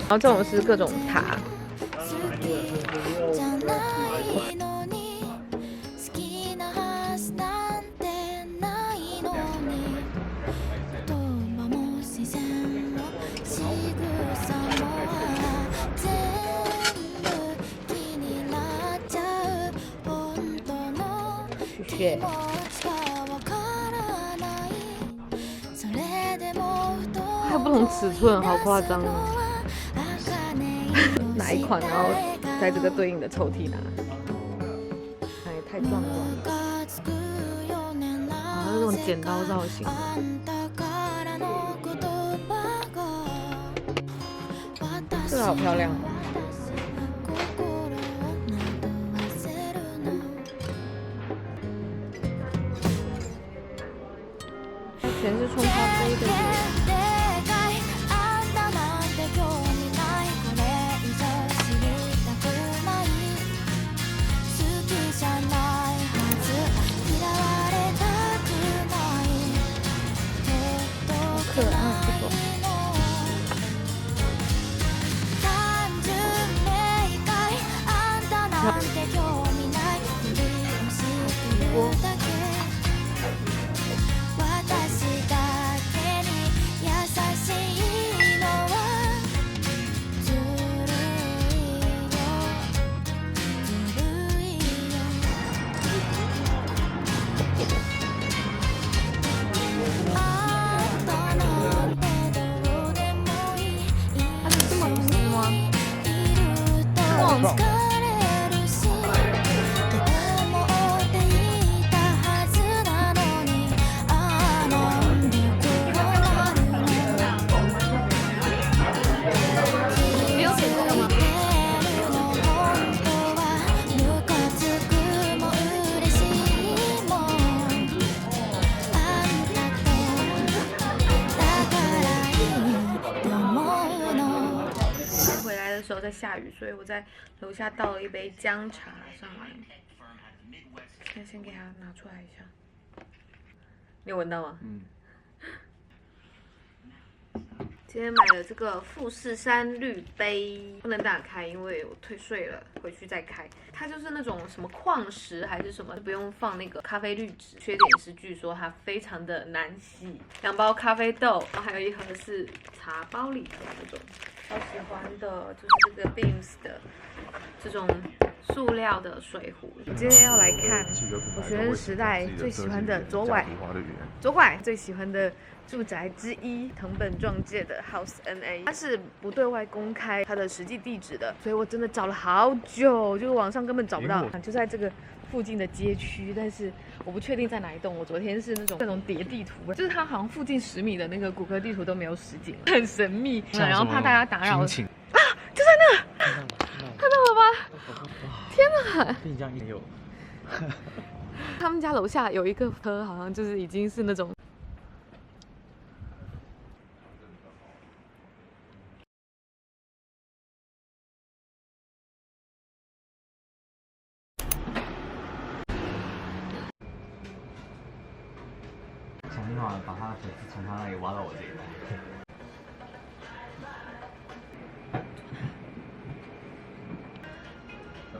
然后这种是各种塔。雪。还有不同尺寸，好夸张哦！哪一款，然后在这个对应的抽屉拿，哎，太壮观了！啊，这种剪刀造型，这个好漂亮。它全是冲咖啡的耶。可爱，这个。时候在下雨，所以我在楼下倒了一杯姜茶上来。现在先给它拿出来一下，你有闻到吗？嗯。今天买了这个富士山滤杯，不能打开，因为我退税了，回去再开。它就是那种什么矿石还是什么，不用放那个咖啡滤纸。缺点是据说它非常的难洗。2包咖啡豆，然后还有一盒是茶包里的那种。超喜欢的就是这个 Beams 的这种塑料的水壶。我今天要来看我学生时代最喜欢的左拐最喜欢的住宅之一，藤本壮介的 House NA， 它是不对外公开它的实际地址的，所以我真的找了好久，就是网上根本找不到，就在这个附近的街区，但是我不确定在哪一栋。我昨天是那种叠地图，就是它好像附近10米的那个谷歌地图都没有实景，很神秘，然后怕大家打扰。啊，就在那，看到了吧？天哪！滨江也有。他们家楼下有一个车，好像就是已经是那种。想尽办法把他的粉丝从他那里挖到我这里来。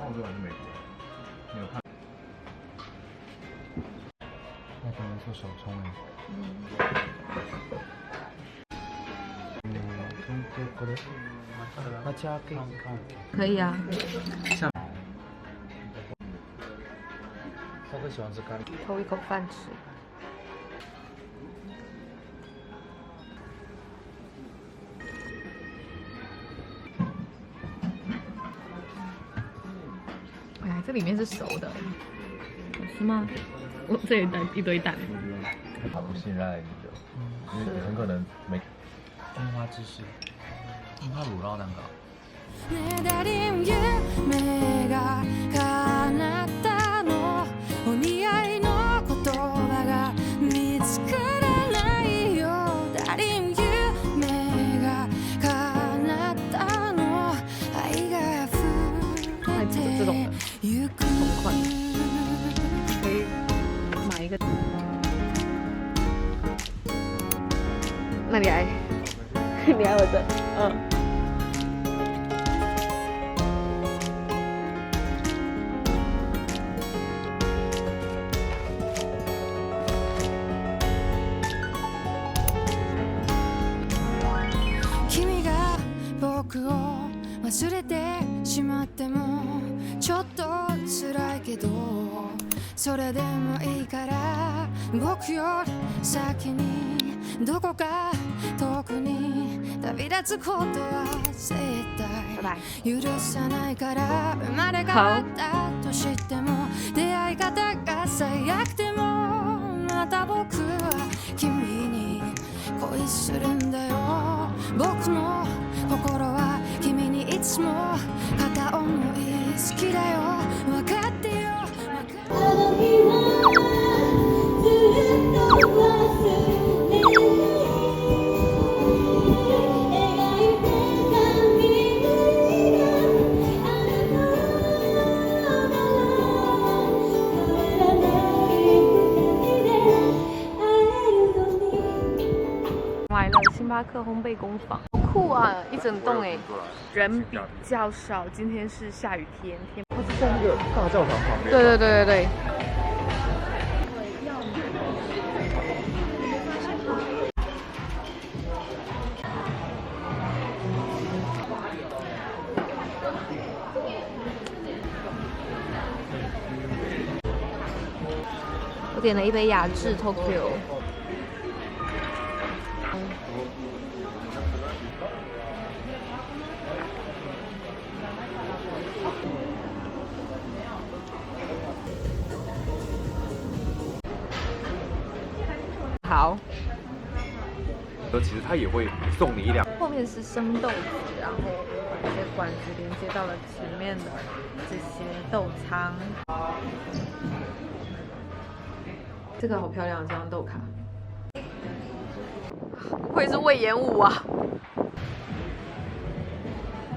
澳洲还是美国？没有看。那可能做手冲哎。可以啊。他都喜欢吃咖喱。偷一口饭吃。哎，这里面是熟的，好吃吗？我这里一堆蛋。他不信赖你的，因为你很可能没。樱花芝士，樱花乳酪蛋糕。这君が僕を忘れてしまってもちょっと辛いけどそれでもいいから僕より先にどこか遠くに旅立つことは絶対許さないから生まれ変わったとしても出会い方が最悪でもまた僕は君に恋するんだよ僕の心は君にいつも片思い好きだよ分かってよあの日はずっと忘れない描いてた未来があなたなら変わらない二人で会えるのに来了星巴克烘焙工坊，好酷啊！一整栋哎，人比较少。今天是下雨天，它是在那个大教堂旁边。对对对对对。我点了一杯雅致 Tokyo。好，其实它也会送你一两。后面是生豆子，然后把这些管子连接到了前面的这些豆仓。这个好漂亮，这张豆卡，不愧是魏延武啊！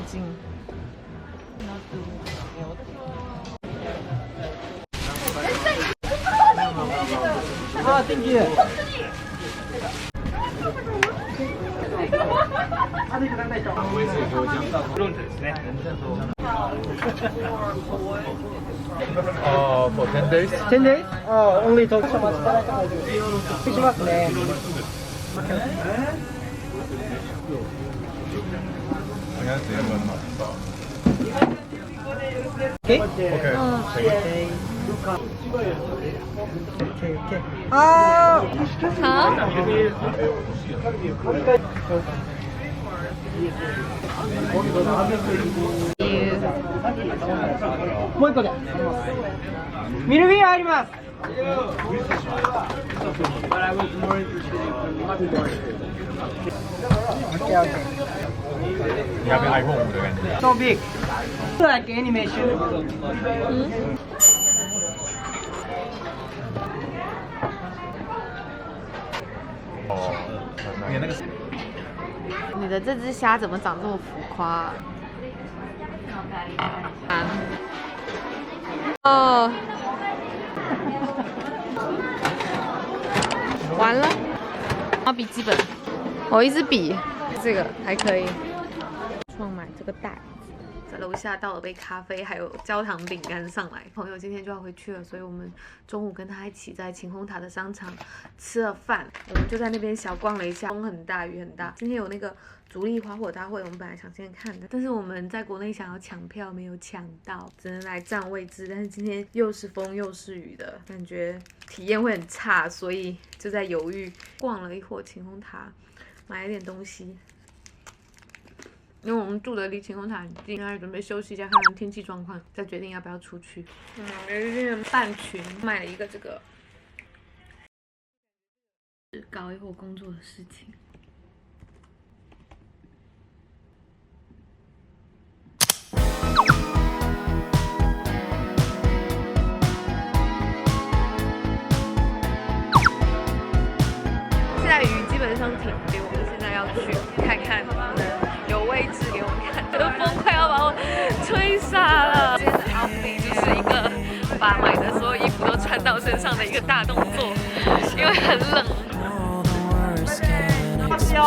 进。あ、天気。for 10 days. 10 days? Only talk. しますね。应该直接问嘛。Okay. OK。あもう一個で。ミルフィーユ入ります。你要变 iPhone 5的感觉。 So big. Like animation. 哦，你那个。你的这只虾怎么长这么浮夸啊？哦，完了，拿笔记本，一支笔，这个还可以。创买这个袋子，在楼下倒了杯咖啡，还有焦糖饼干上来。朋友今天就要回去了，所以我们中午跟他一起在晴空塔的商场吃了饭，我们就在那边小逛了一下。风很大，雨很大。今天有那个竹立花火大会，我们本来想先看的，但是我们在国内想要抢票没有抢到，只能来占位置。但是今天又是风又是雨的，感觉体验会很差，所以就在犹豫。逛了一会儿晴空塔，买了点东西。因为我们住的离晴空塔很近，现在准备休息一下，看看天气状况，再决定要不要出去。有一件半裙，买了一个这个，搞一会儿工作的事情。现在雨基本上停止，我们现在要去看看有位置给我们看。这个风快要把我吹傻了。今天的 outfit 就是一个把买的所有衣服都穿到身上的一个大动作，因为很冷。加油！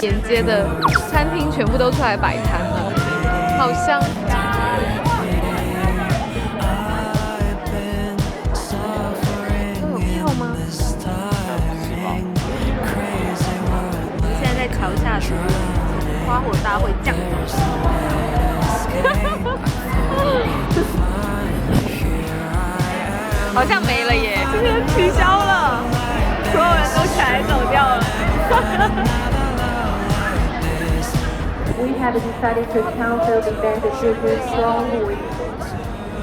沿街的餐厅全部都出来摆摊了，好香。都有票吗？我们现在在桥下的花火大会降好像没了耶，今天取消了，所有人都起来走掉了。We have decided to cancel the event due to strong wind.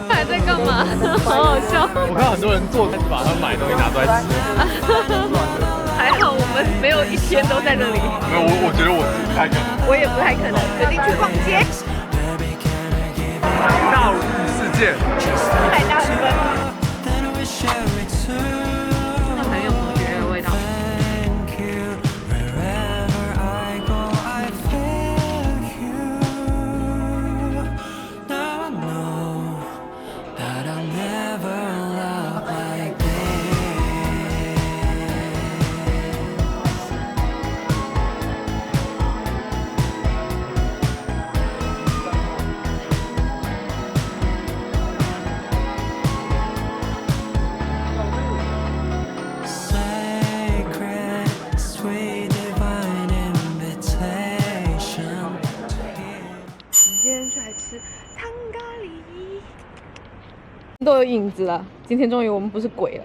还在干嘛？好好笑。我看很多人坐着把他买东西拿出来吃。还好我们没有一天都在这里。没有，我觉得我是不太可能。我也不太可能，决定去逛街。大无语事件。太大分了。那很有同学的味道。都有影子了，今天终于我们不是鬼了。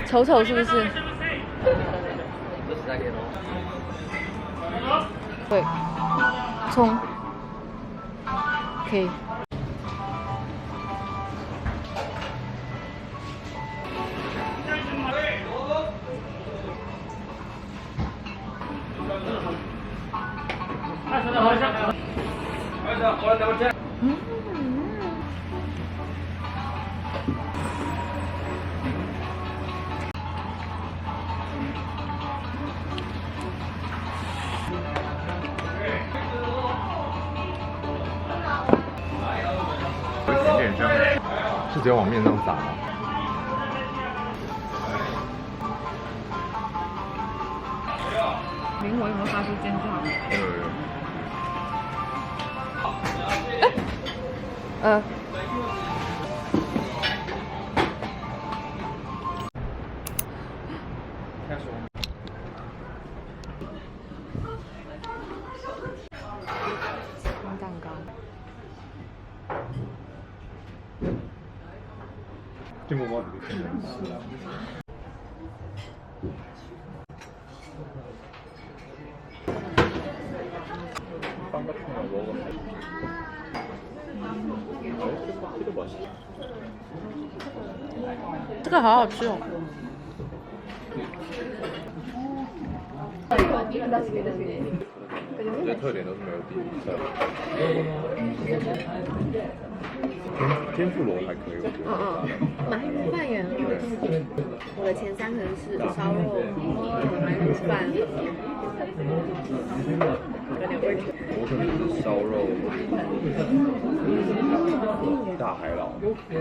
丑丑是不是？对，冲，可以。是直接往面上撒吗？灵魂有没有发出尖叫？有。蛋糕。这个我比较喜欢。빵 같은 거 먹으면 이거 맛있어. 这个好好吃哦。我觉得特点都是没有比例赛。天妇罗还可以，我觉得。鳗鱼饭也很好吃。我的前3可能是烧肉、鳗鱼饭。我可能是烧肉、大海捞、猪排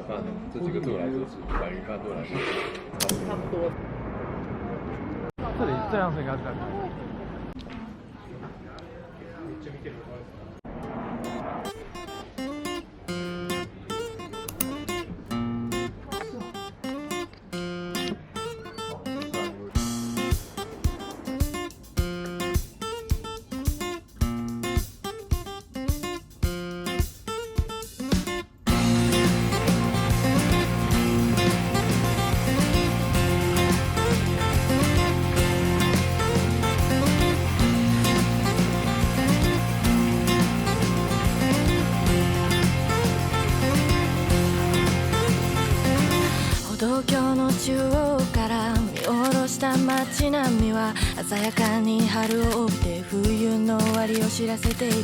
饭这几个对我来说是鳗鱼饭对我来说差不多。这里这样子应该是。歩道橋の中央から見下ろした街並みは鮮やかに春を帯びて冬の終わりを知らせている。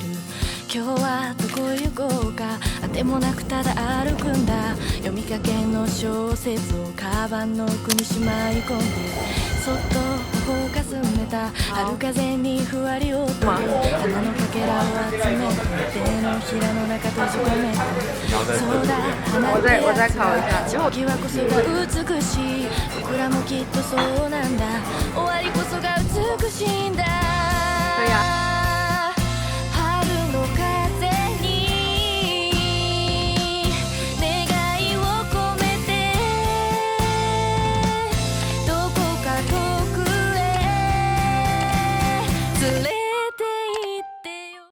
今日はどこへ行こうか、あてもなくただ歩くんだ。読みかけの小説をカバンの奥にしまい込んで、そっと頬をかすめた春風にふわりをとる花のかけらを集めて手のひらの中閉じ込めて、そうだ花ってやつは時はこそが美しい。僕らもきっとそうなん